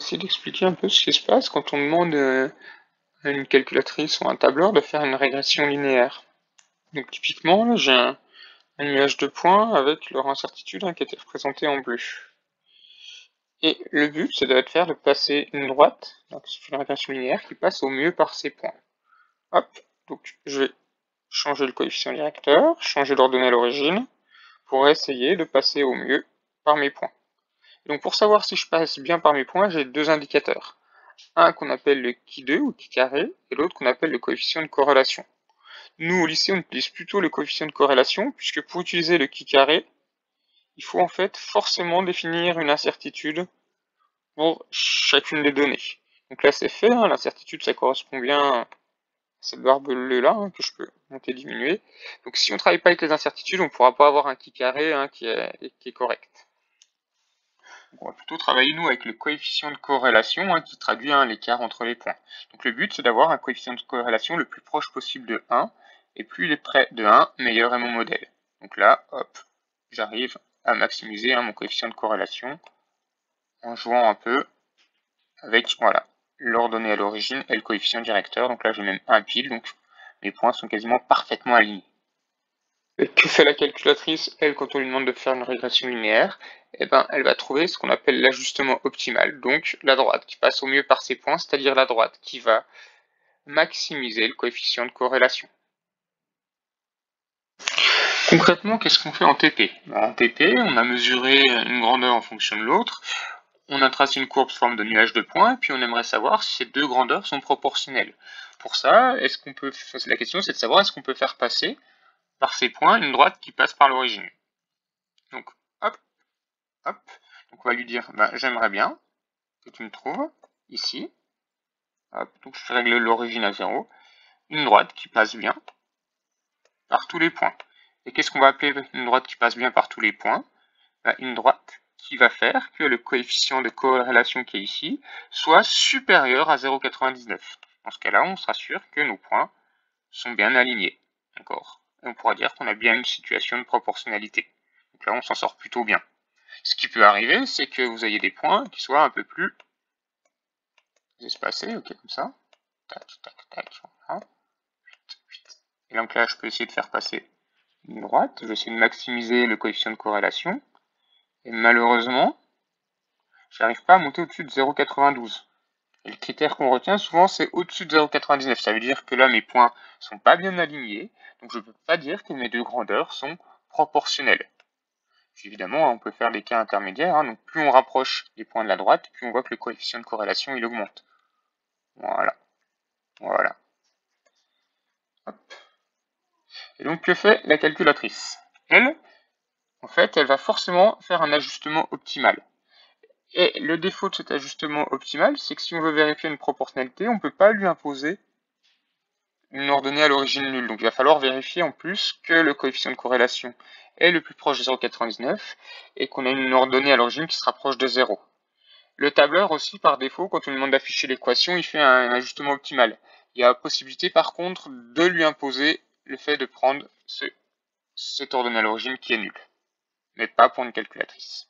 essayer d'expliquer un peu ce qui se passe quand on demande à une calculatrice ou un tableur de faire une régression linéaire. Donc typiquement, là, j'ai un nuage de points avec leur incertitude qui a été représentée en bleu. Et le but, c'est de faire de passer une droite, donc c'est une régression linéaire qui passe au mieux par ces points. Hop, donc je vais changer le coefficient directeur, changer l'ordonnée à l'origine, pour essayer de passer au mieux par mes points. Donc pour savoir si je passe bien par mes points, j'ai deux indicateurs. Un qu'on appelle le chi2 ou chi carré, et l'autre qu'on appelle le coefficient de corrélation. Nous, au lycée, on utilise plutôt le coefficient de corrélation, puisque pour utiliser le chi carré, il faut en fait forcément définir une incertitude pour chacune des données. Donc là, c'est fait, l'incertitude, ça correspond bien à cette barre bleue là, que je peux monter et diminuer. Donc si on ne travaille pas avec les incertitudes, on ne pourra pas avoir un chi carré qui est correct. Donc on va plutôt travailler, nous, avec le coefficient de corrélation qui traduit l'écart entre les points. Donc le but, c'est d'avoir un coefficient de corrélation le plus proche possible de 1, et plus il est près de 1, meilleur est mon modèle. Donc là, hop, j'arrive à maximiser mon coefficient de corrélation en jouant un peu avec, voilà, l'ordonnée à l'origine et le coefficient directeur. Donc là, j'ai même un pile, donc mes points sont quasiment parfaitement alignés. Et que fait la calculatrice, elle, quand on lui demande de faire une régression linéaire? Eh ben, elle va trouver ce qu'on appelle l'ajustement optimal, donc la droite qui passe au mieux par ses points, c'est-à-dire la droite qui va maximiser le coefficient de corrélation. Concrètement, qu'est-ce qu'on fait en TP? En TP, on a mesuré une grandeur en fonction de l'autre, on a tracé une courbe sous forme de nuage de points, puis on aimerait savoir si ces deux grandeurs sont proportionnelles. Pour ça, la question c'est de savoir est-ce qu'on peut faire passer par ces points une droite qui passe par l'origine. Donc, hop, hop, donc on va lui dire, j'aimerais bien que tu me trouves ici, hop, donc je règle l'origine à 0, une droite qui passe bien par tous les points. Et qu'est-ce qu'on va appeler une droite qui passe bien par tous les points? Une droite qui va faire que le coefficient de corrélation qui est ici soit supérieur à 0,99. Dans ce cas-là, on sera sûr que nos points sont bien alignés. D'accord? Et on pourra dire qu'on a bien une situation de proportionnalité. Donc là, on s'en sort plutôt bien. Ce qui peut arriver, c'est que vous ayez des points qui soient un peu plus espacés, ok, comme ça. Tac, tac, tac, voilà. Et donc là, je peux essayer de faire passer une droite. Je vais essayer de maximiser le coefficient de corrélation. Et malheureusement, j'arrive pas à monter au-dessus de 0,92. Et le critère qu'on retient souvent, c'est au-dessus de 0,99. Ça veut dire que là, mes points sont pas bien alignés. Donc je ne peux pas dire que mes deux grandeurs sont proportionnelles. Puis évidemment, on peut faire des cas intermédiaires. Donc plus on rapproche les points de la droite, plus on voit que le coefficient de corrélation il augmente. Voilà. Voilà. Hop. Et donc que fait la calculatrice? Elle, en fait, elle va forcément faire un ajustement optimal. Et le défaut de cet ajustement optimal, c'est que si on veut vérifier une proportionnalité, on ne peut pas lui imposer une ordonnée à l'origine nulle. Donc il va falloir vérifier en plus que le coefficient de corrélation est le plus proche de 0,99 et qu'on a une ordonnée à l'origine qui se rapproche de 0. Le tableur aussi, par défaut, quand on lui demande d'afficher l'équation, il fait un ajustement optimal. Il y a possibilité par contre de lui imposer le fait de prendre cette ordonnée à l'origine qui est nulle, mais pas pour une calculatrice.